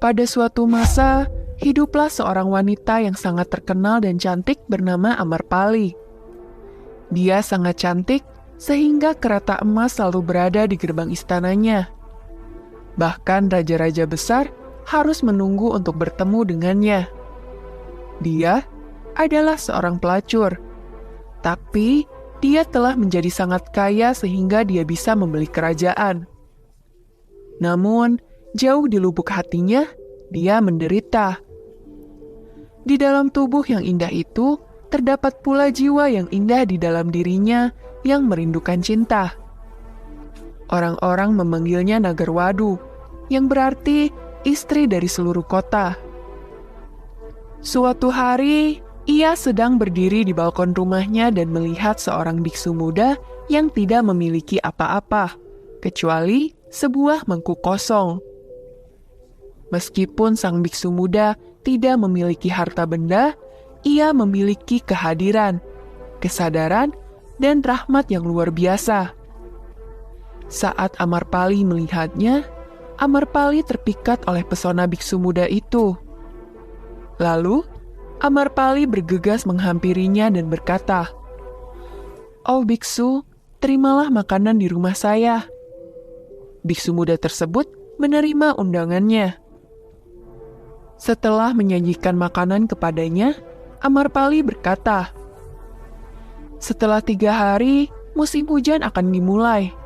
Pada suatu masa, hiduplah seorang wanita yang sangat terkenal dan cantik bernama Amarpali. Dia sangat cantik sehingga kereta emas selalu berada di gerbang istananya. Bahkan raja-raja besar harus menunggu untuk bertemu dengannya. Dia adalah seorang pelacur, tapi dia telah menjadi sangat kaya sehingga dia bisa membeli kerajaan. Namun, jauh di lubuk hatinya, dia menderita. Di dalam tubuh yang indah itu, terdapat pula jiwa yang indah di dalam dirinya yang merindukan cinta. Orang-orang memanggilnya Nagarwadu, yang berarti istri dari seluruh kota. Suatu hari, ia sedang berdiri di balkon rumahnya dan melihat seorang biksu muda yang tidak memiliki apa-apa, kecuali sebuah mangkuk kosong. Meskipun sang biksu muda tidak memiliki harta benda, ia memiliki kehadiran, kesadaran, dan rahmat yang luar biasa. Saat Amarpali melihatnya, Amarpali terpikat oleh pesona biksu muda itu. Lalu, Amarpali bergegas menghampirinya dan berkata, "Oh biksu, terimalah makanan di rumah saya." Biksu muda tersebut menerima undangannya. Setelah menyajikan makanan kepadanya, Amarpali berkata, "Setelah 3 hari, musim hujan akan dimulai,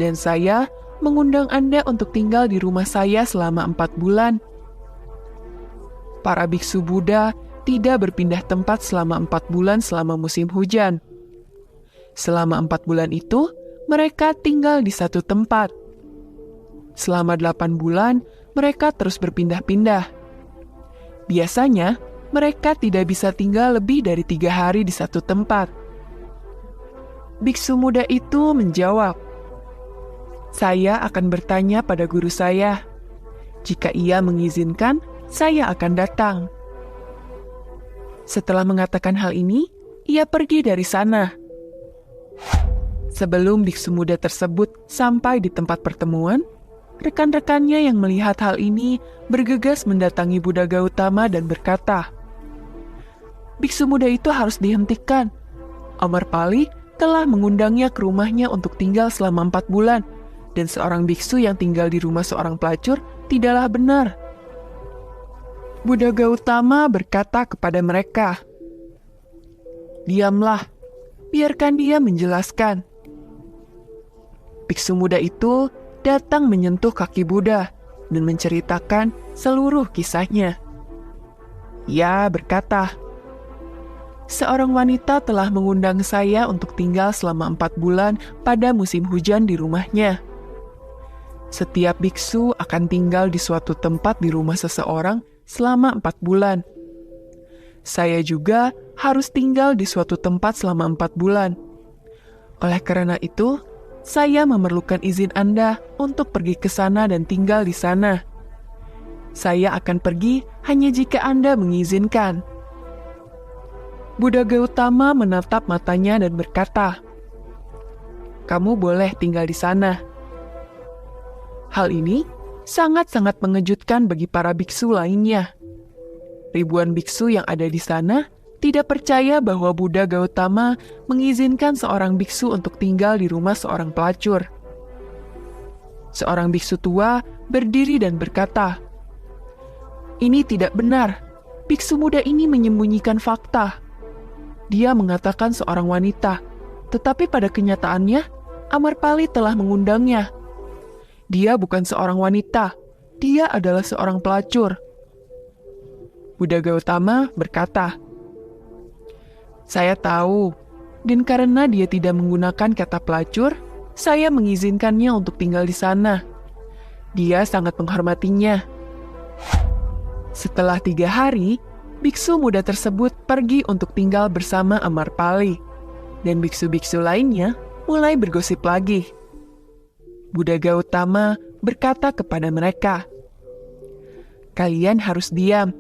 dan saya mengundang Anda untuk tinggal di rumah saya selama 4 bulan. Para biksu Buddha tidak berpindah tempat selama 4 bulan selama musim hujan. Selama 4 bulan itu, mereka tinggal di satu tempat. Selama 8 bulan, mereka terus berpindah-pindah. Biasanya, mereka tidak bisa tinggal lebih dari 3 hari di satu tempat." Biksu muda itu menjawab, "Saya akan bertanya pada guru saya. Jika ia mengizinkan, saya akan datang." Setelah mengatakan hal ini, ia pergi dari sana. Sebelum biksu muda tersebut sampai di tempat pertemuan, rekan-rekannya yang melihat hal ini bergegas mendatangi Buddha Gautama dan berkata, "Biksu muda itu harus dihentikan. Amarpali telah mengundangnya ke rumahnya untuk tinggal selama 4 bulan, dan seorang biksu yang tinggal di rumah seorang pelacur tidaklah benar." Buddha Gautama berkata kepada mereka, "Diamlah, biarkan dia menjelaskan." Biksu muda itu datang menyentuh kaki Buddha dan menceritakan seluruh kisahnya. Ia berkata, "Seorang wanita telah mengundang saya untuk tinggal selama 4 bulan pada musim hujan di rumahnya. Setiap biksu akan tinggal di suatu tempat di rumah seseorang selama 4 bulan. Saya juga harus tinggal di suatu tempat selama 4 bulan. Oleh karena itu, saya memerlukan izin Anda untuk pergi ke sana dan tinggal di sana. Saya akan pergi hanya jika Anda mengizinkan." Buddha Gautama menatap matanya dan berkata, "Kamu boleh tinggal di sana." Hal ini sangat-sangat mengejutkan bagi para biksu lainnya. Ribuan biksu yang ada di sana tidak percaya bahwa Buddha Gautama mengizinkan seorang biksu untuk tinggal di rumah seorang pelacur. Seorang biksu tua berdiri dan berkata, "Ini tidak benar. Biksu muda ini menyembunyikan fakta. Dia mengatakan seorang wanita, tetapi pada kenyataannya, Amarpali telah mengundangnya. Dia bukan seorang wanita, dia adalah seorang pelacur." Buddha Gautama berkata, "Saya tahu, dan karena dia tidak menggunakan kata pelacur, saya mengizinkannya untuk tinggal di sana. Dia sangat menghormatinya." Setelah 3 hari, biksu muda tersebut pergi untuk tinggal bersama Amarpali, dan biksu-biksu lainnya mulai bergosip lagi. Buddha Gautama berkata kepada mereka, "Kalian harus diam.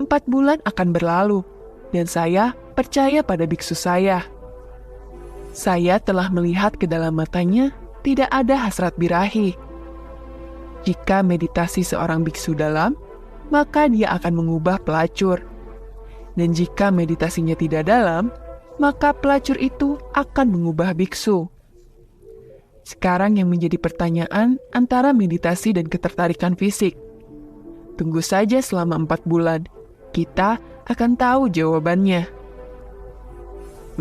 4 bulan akan berlalu, dan saya percaya pada biksu saya. Saya telah melihat ke dalam matanya, tidak ada hasrat birahi. Jika meditasi seorang biksu dalam, maka dia akan mengubah pelacur. Dan jika meditasinya tidak dalam, maka pelacur itu akan mengubah biksu. Sekarang yang menjadi pertanyaan antara meditasi dan ketertarikan fisik. Tunggu saja selama 4 bulan, kita akan tahu jawabannya.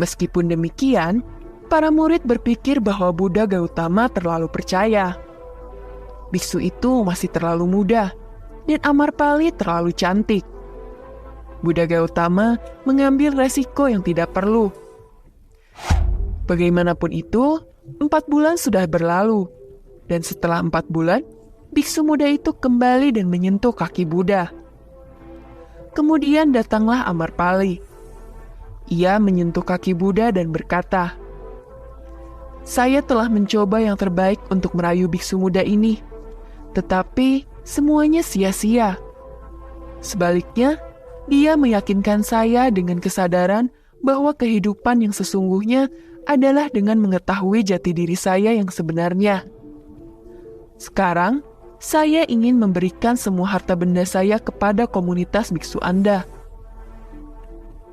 Meskipun demikian, para murid berpikir bahwa Buddha Gautama terlalu percaya. Biksu itu masih terlalu muda, dan Amarpali terlalu cantik. Buddha Gautama mengambil resiko yang tidak perlu. Bagaimanapun itu, 4 bulan sudah berlalu, dan setelah 4 bulan, biksu muda itu kembali dan menyentuh kaki Buddha. Kemudian datanglah Amarpali. Ia menyentuh kaki Buddha dan berkata, "Saya telah mencoba yang terbaik untuk merayu biksu muda ini, tetapi semuanya sia-sia. Sebaliknya, dia meyakinkan saya dengan kesadaran bahwa kehidupan yang sesungguhnya adalah dengan mengetahui jati diri saya yang sebenarnya. Sekarang, saya ingin memberikan semua harta benda saya kepada komunitas biksu Anda."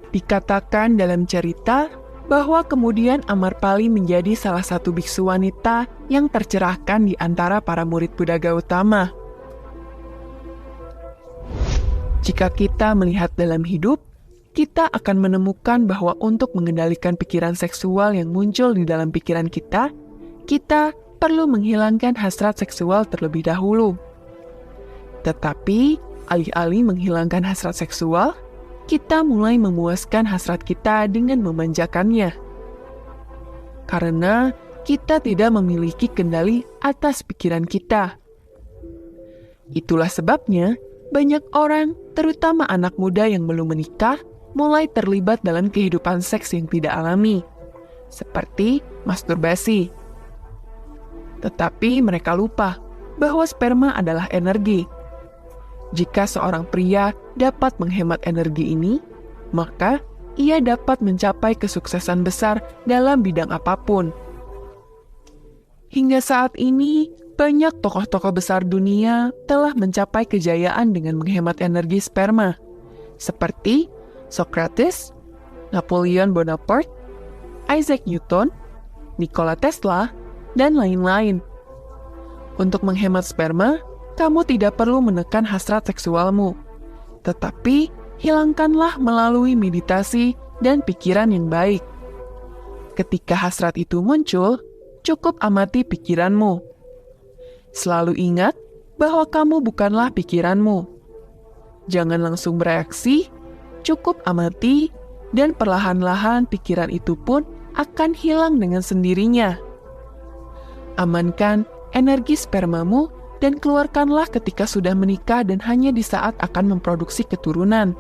Dikatakan dalam cerita bahwa kemudian Amarpali menjadi salah satu biksu wanita yang tercerahkan di antara para murid Buddha Gautama. Jika kita melihat dalam hidup, kita akan menemukan bahwa untuk mengendalikan pikiran seksual yang muncul di dalam pikiran kita perlu menghilangkan hasrat seksual terlebih dahulu. Tetapi, alih-alih menghilangkan hasrat seksual, kita mulai memuaskan hasrat kita dengan memanjakannya. Karena kita tidak memiliki kendali atas pikiran kita. Itulah sebabnya, banyak orang, terutama anak muda yang belum menikah, mulai terlibat dalam kehidupan seks yang tidak alami, seperti masturbasi. Tetapi mereka lupa bahwa sperma adalah energi. Jika seorang pria dapat menghemat energi ini, maka ia dapat mencapai kesuksesan besar dalam bidang apapun. Hingga saat ini, banyak tokoh-tokoh besar dunia telah mencapai kejayaan dengan menghemat energi sperma, seperti Socrates, Napoleon Bonaparte, Isaac Newton, Nikola Tesla, dan lain-lain. Untuk menghemat sperma, kamu tidak perlu menekan hasrat seksualmu, tetapi hilangkanlah melalui meditasi dan pikiran yang baik. Ketika hasrat itu muncul, cukup amati pikiranmu. Selalu ingat bahwa kamu bukanlah pikiranmu. Jangan langsung bereaksi, cukup amati, dan perlahan-lahan pikiran itu pun akan hilang dengan sendirinya. Amankan energi spermamu dan keluarkanlah ketika sudah menikah dan hanya di saat akan memproduksi keturunan.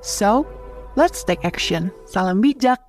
So, let's take action. Salam bijak.